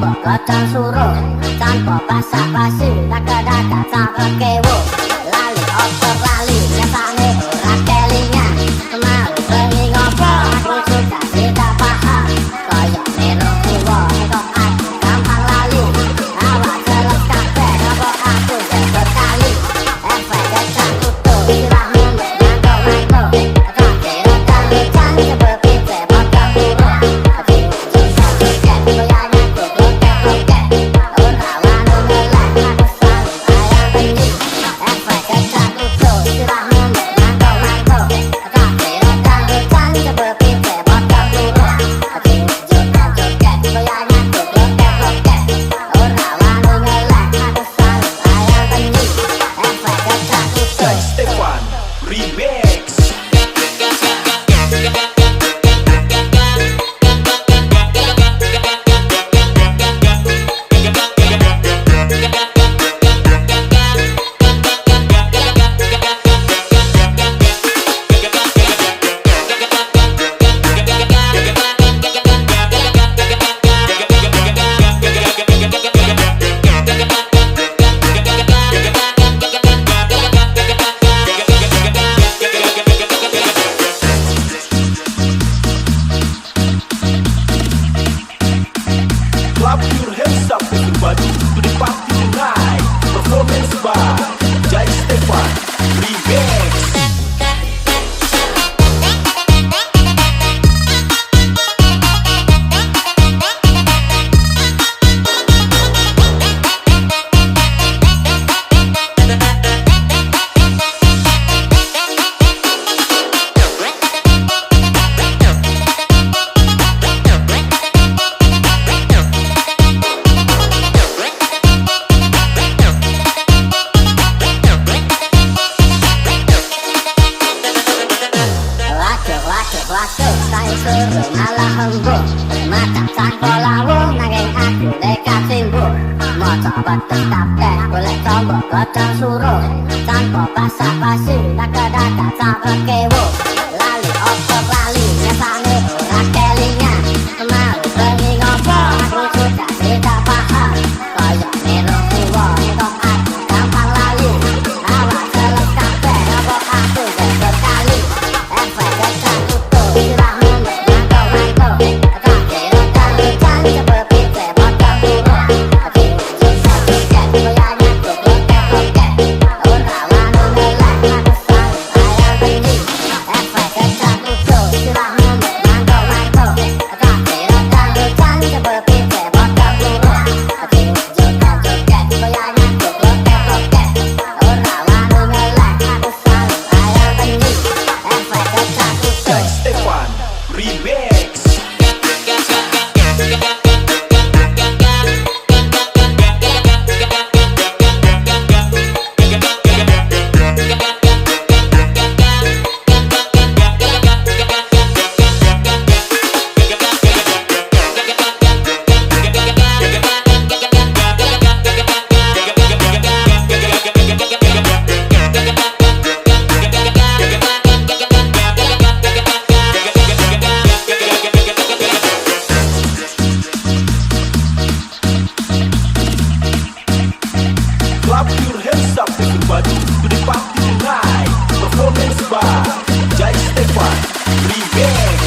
tombok gotong suruh tanpa basa-basi tak kedadak sampe kewo lali otor lali nyatane ora kelingan mau bengi ngopo aku suka tidak paham kaya mero kuwo kok aku gampang lali awak jelek kabeh apa aku jebot kali efek Gedang Klutuk sirahmu mantuk-mantuk tak kira kan hujan seperti cebok burung tapi susah suket goyangnya kukluk-kukluk ora wanu ngelak aku selalu ayam benci efek Gedang Klutuk sirahmu mantuk-mantuk tak kira kan hujan seperti cebok burung tapi susah suket goyangnya kukluk-kukluk ora wanu ngelak aku selalu ayam benci efek Gedang Klutuk. Stefan Remix. Clap your hands up everybody to the party tonight. Performance by Jai Stefan Remix. Waduh, saya suruh malah hembuk mata cangkol lawung nanging aku nekat simbuk moco betes kabeh golek tombok gotong suruh tanpa basa-basi tak kedadak sampe kewo lali otot lali nyatane ora kelingan mau bengi ngopo aku suka tidak paham kaya mero kuwo kok aku gampang lali awak jelek kabeh apa aku jebot kali efek Gedang Klutuk sirahmu mantuk-mantuk tak kira kan hujan seperti cebok burung tapi susah suket goyangnya kukluk-kukluk ora wanu ngelak aku selalu ayam benci efek Gedang Klutuk sirahmu mantuk-mantuk tak kira kan hujan seperti cebok burung tapi susah suket goyangnya kukluk-kukluk ora wanu ngelak aku selalu ayam benci efek Gedang Klutuk. Jai Stefan Remix. Clap your hands up everybody to the party tonight. Performance by Jai Stefan Remix.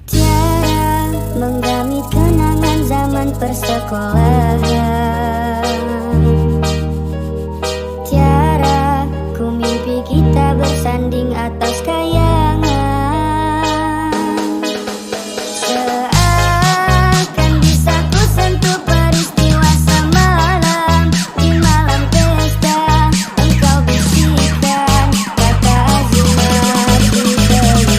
Tiara menggami kenangan zaman persekolahan. Tiara, ku mimpi kita bersanding atas kayangan. Seakan bisa ku sentuh peristiwa semalam. Di malam pesta engkau bisikan kata azimat di telinga.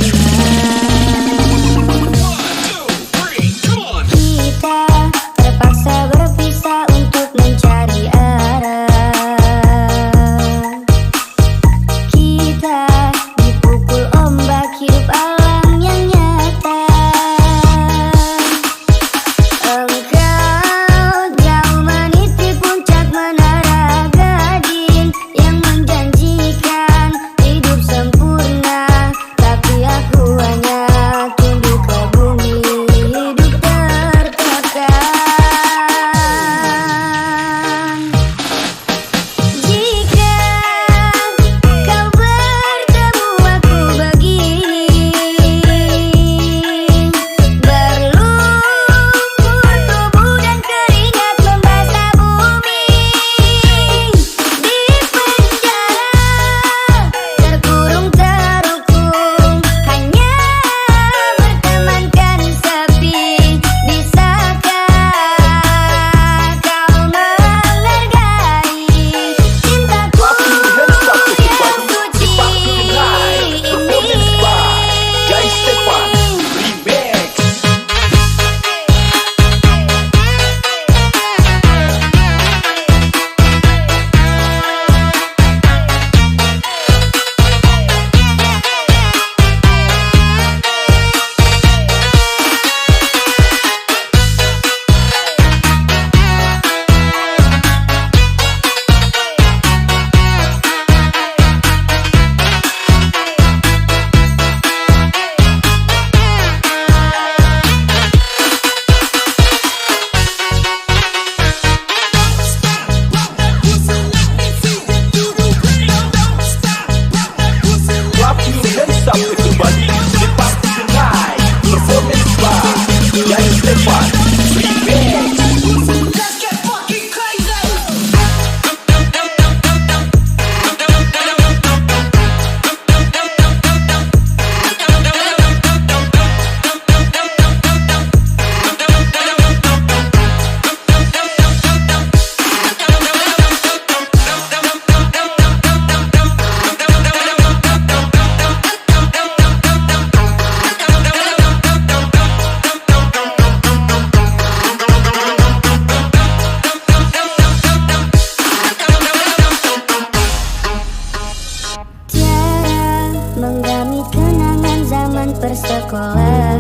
persekolahan.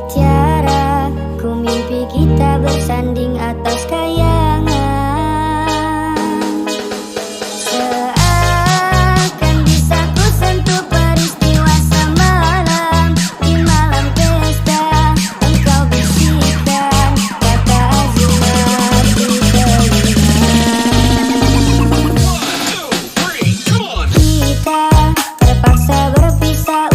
Tiara, ku mimpi kita bersanding atas kayangan. Seakan bisa ku sentuh peristiwa semalam. Di malam pesta engkau bisikan kata azimat di telinga. Kita terpaksa berpisah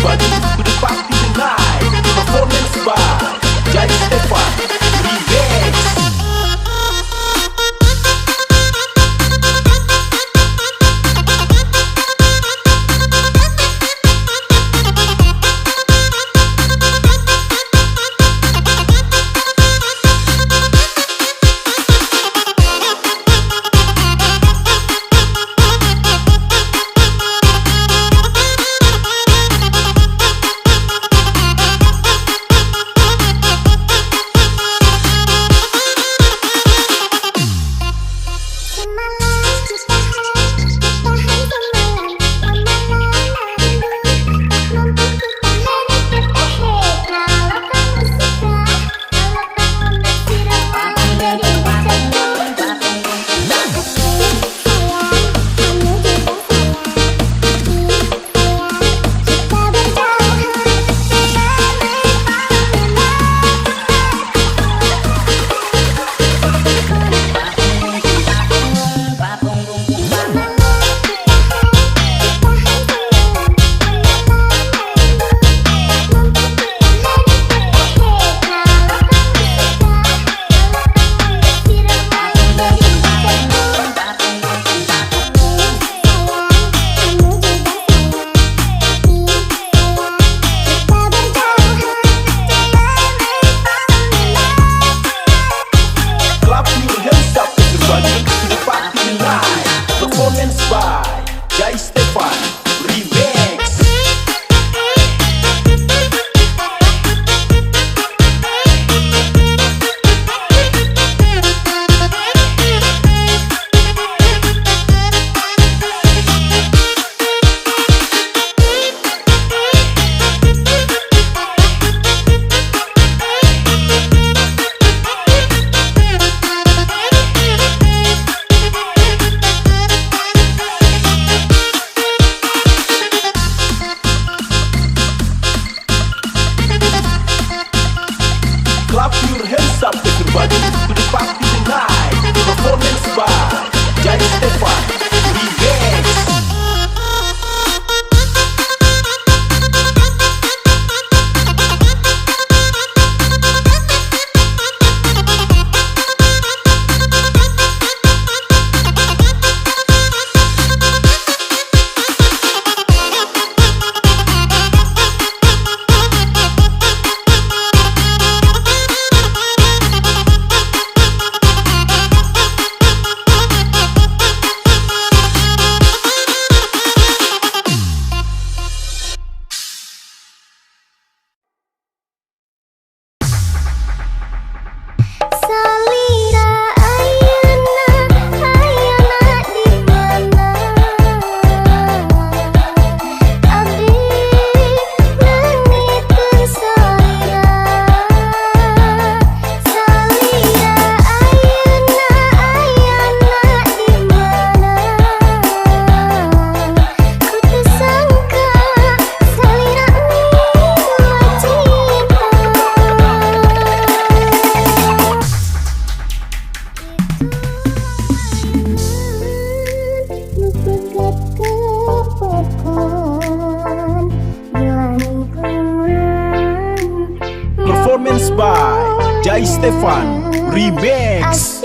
everybody to the party tonight. Performance by Jai Stefan Remix. Clap your hands up everybody to the party tonight. Performance by Jai Stefan Remix. Performance by Jai Stefan Remix.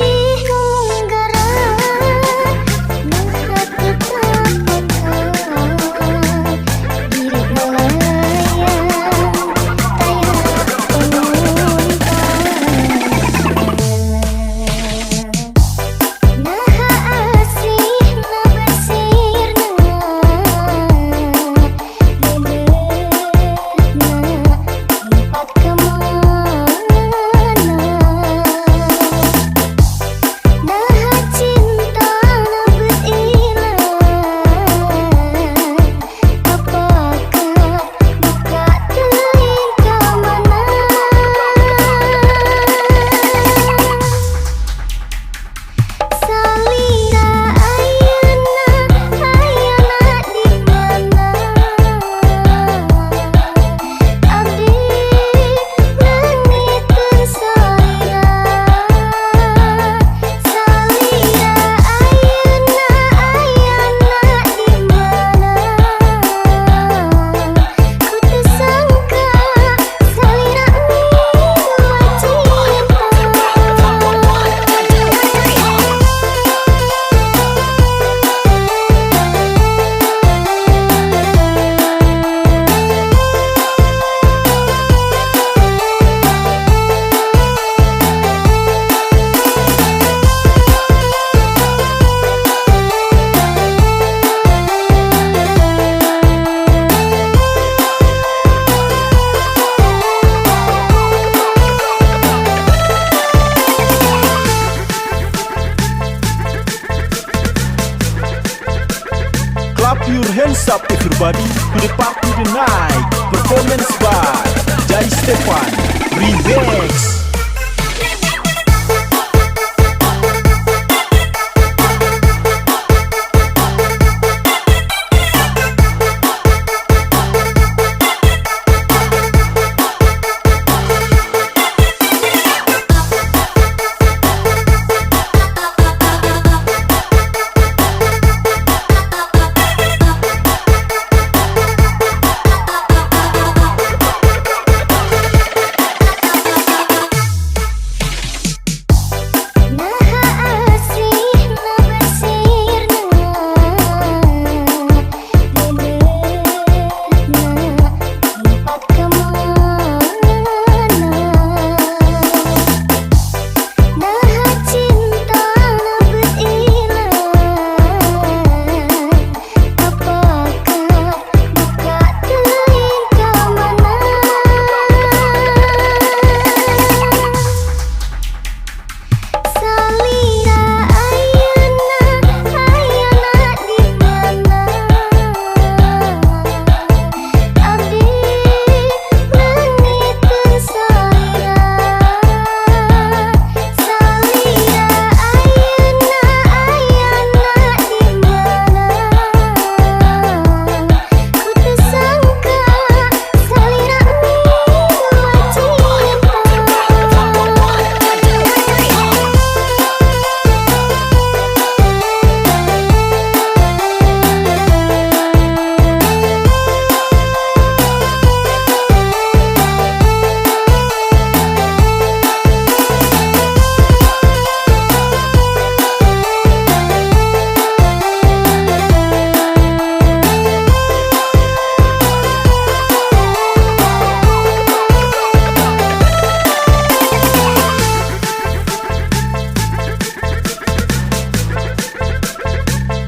hands up everybody to the party tonight. Performance by Jai Stefan Remix.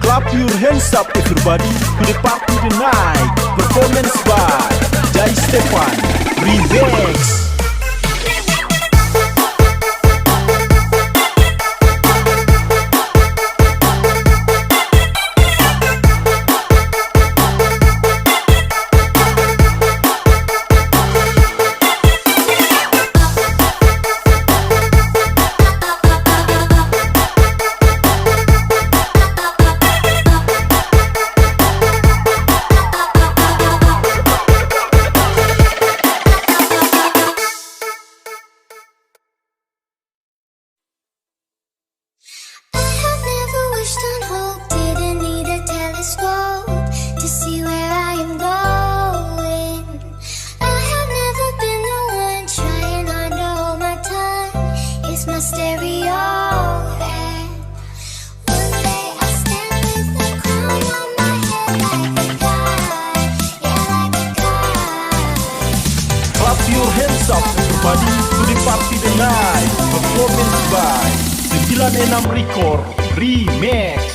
Clap your hands up everybody to the party tonight. Performance by Jai Stefan Remix. Bagi to the party tonight. Performance by 96 Record Remix. Yeah.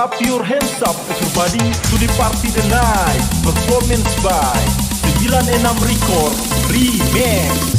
Clap your hands up everybody to the party tonight. Performance by 96 Record Remix.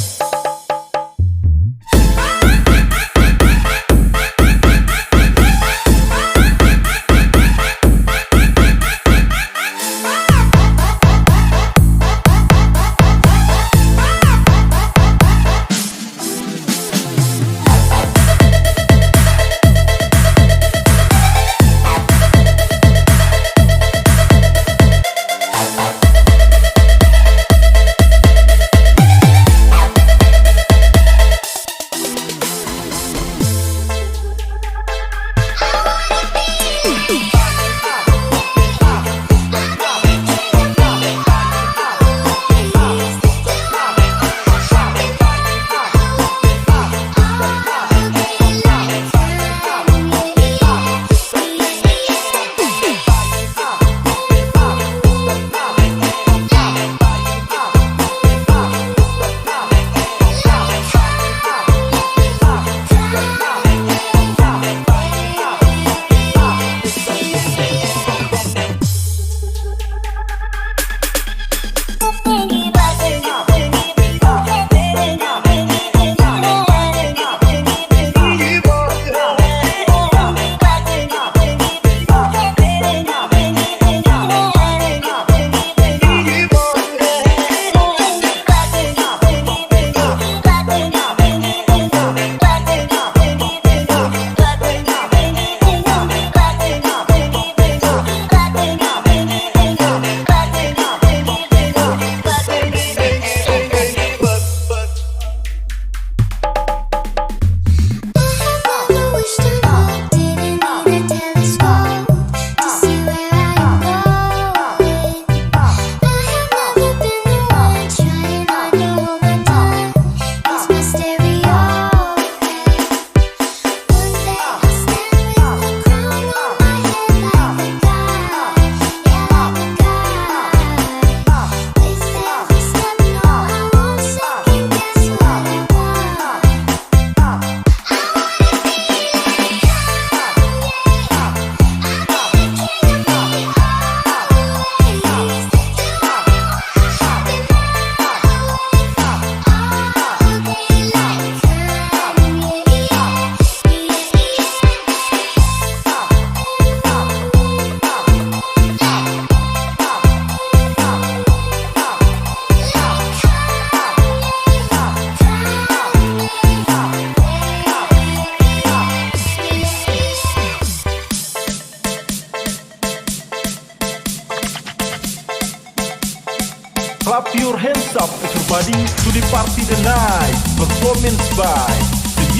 Clap your hands up everybody to the party tonight. Performance by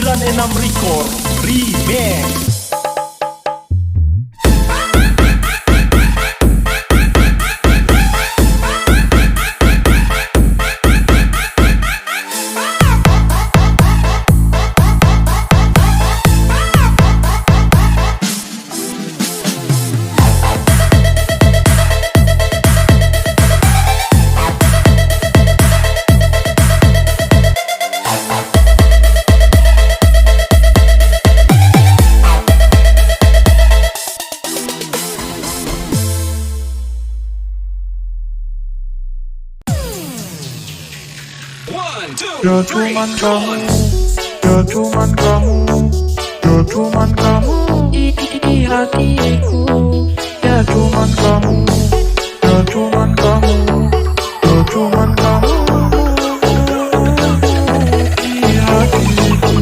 96 Record Remix. Ya cuman kamu, ya cuman kamu, ya cuman kamu di hatiku. Ya cuman kamu, ya cuman kamu, ya cuman kamu di hatiku.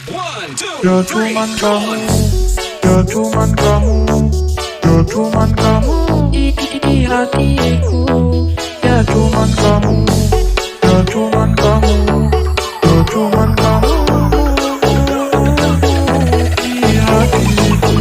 Ya cuman kamu, ya cuman kamu, ya cuman kamu di hatiku. Ya cuman kamu, ya cuman kamu, ya cuman kamu di hatiku.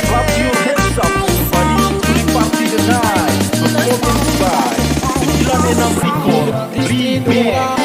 Clap your hands up, everybody, to the party tonight. Performance by 96 Record Remix.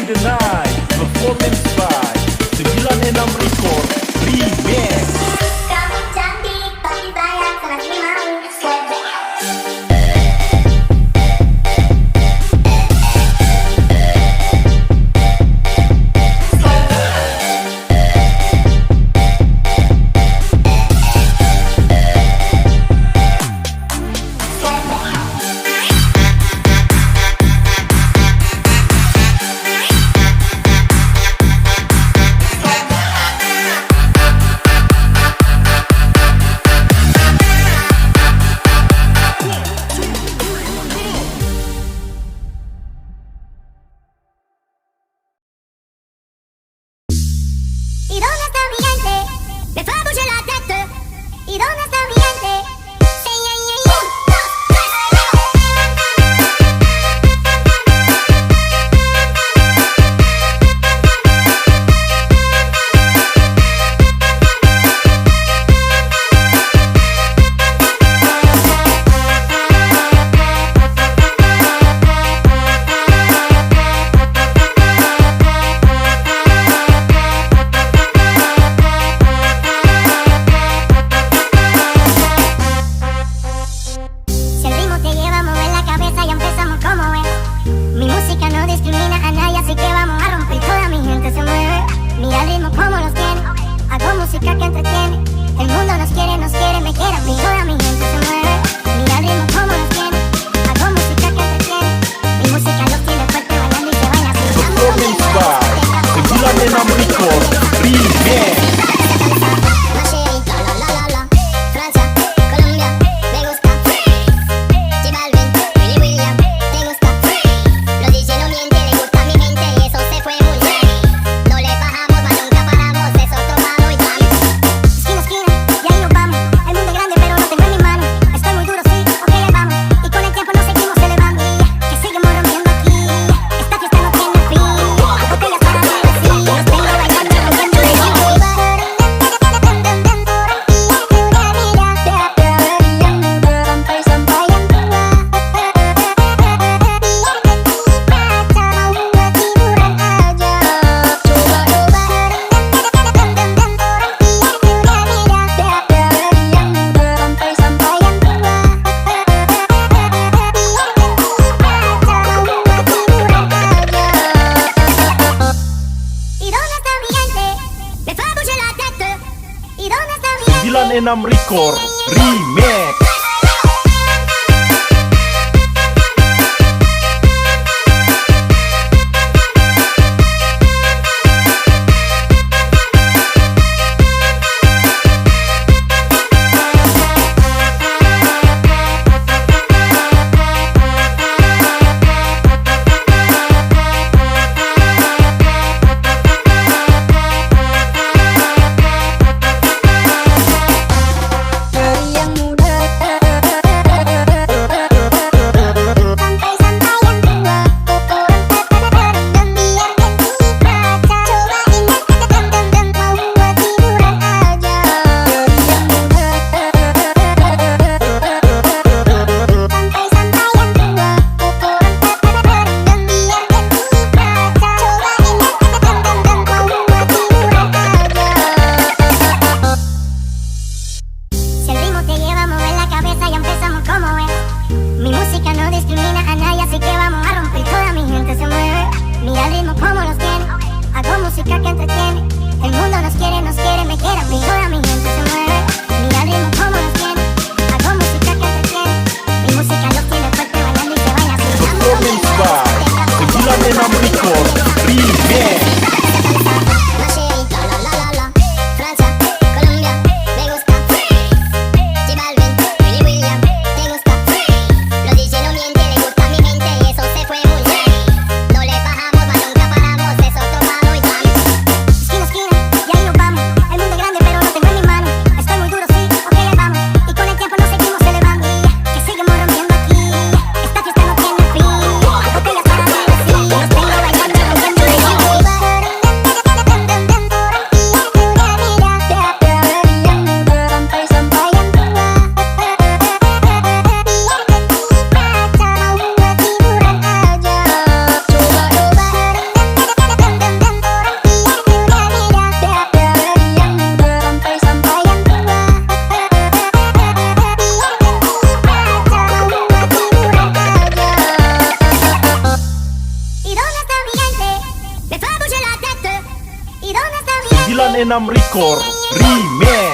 the Night. Performance by 96 Record Remix. Kamu cantik, tapi sayang sangat mau. ¿Y dónde está mi gente? Me fue a bouger la tête. ¿Y dónde está mi gente? Hey, hey, hey, hey. Si el ritmo te lleva a mover la cabeza, ya empezamos como es. Mi música no discrimina a nadie, así que vamos a romper. Toda mi gente se mueve. Mira el ritmo como los tiene. Hago música que entretiene. El mundo nos quiere, me quiere a mí. Toda mi gente se mueve. Mira el ritmo como los tiene. Hago música que entretiene. Mi música los tiene fuerte bailando y se baila así. Performance by 96 Record Remix. Francia, Colombia, me gusta. J Balvin, Willy William, te gusta. Los DJ no mienten, le gusta a mi gente y eso se fue muy bien. No le bajamos, mas nunca paramos, eso tomamos y vamos. Esquina, esquina, y ahí nos vamos. El mundo es grande, pero lo tengo en mi mano. Estoy muy duro, sí, ok, ahí vamos. Y con el tiempo nos seguimos elevando. Que seguimos rompiendo aquí. Esta fiesta no tiene fin. Botellas para mí, sí. Los tengo bailando, rompiendo el ritmo. ¿Y dónde está mi gente? Me fue a bouger la tête. ¿Y dónde está mi gente? 96 Record Remix. Yang muda Enam Record Remix.